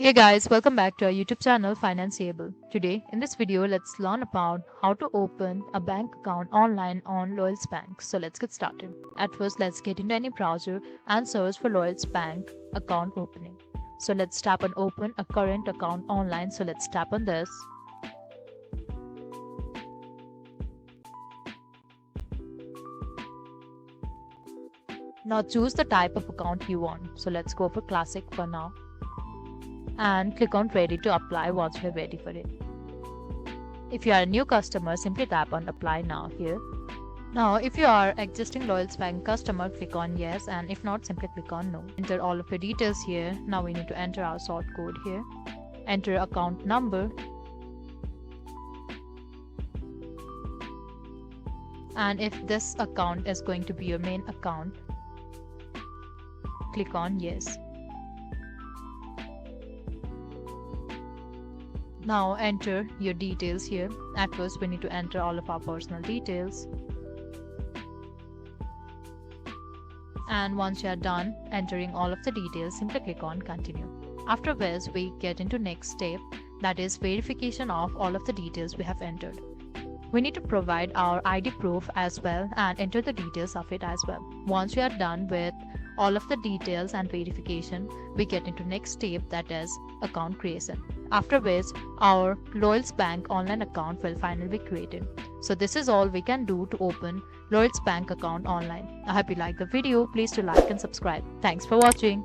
Hey guys, welcome back to our YouTube channel Financeable. Today, in this video, let's learn about how to open a bank account online on Lloyds Bank. So let's get started. At first, let's get into any browser and search for Lloyds Bank account opening. So let's tap on open a current account online. So let's tap on this. Now choose the type of account you want. So let's go for classic for now. And click on ready to apply once you're ready for it. If you are a new customer, simply tap on apply now here. Now if you are existing Lloyds Bank customer, click on yes, and if not, simply click on no. Enter all of your details here. Now we need to enter our sort code here. Enter account number. And if this account is going to be your main account, click on yes. Now enter your details here. At first, we need to enter all of our personal details. And once you are done entering all of the details, simply click on continue. After this, we get into next step, that is verification of all of the details we have entered. We need to provide our ID proof as well and enter the details of it as well. Once we are done with all of the details and verification, we get into next step, that is account creation. After which, our Lloyds Bank online account will finally be created. So this is all we can do to open Lloyds Bank account online. I hope you liked the video. Please do like and subscribe. Thanks for watching.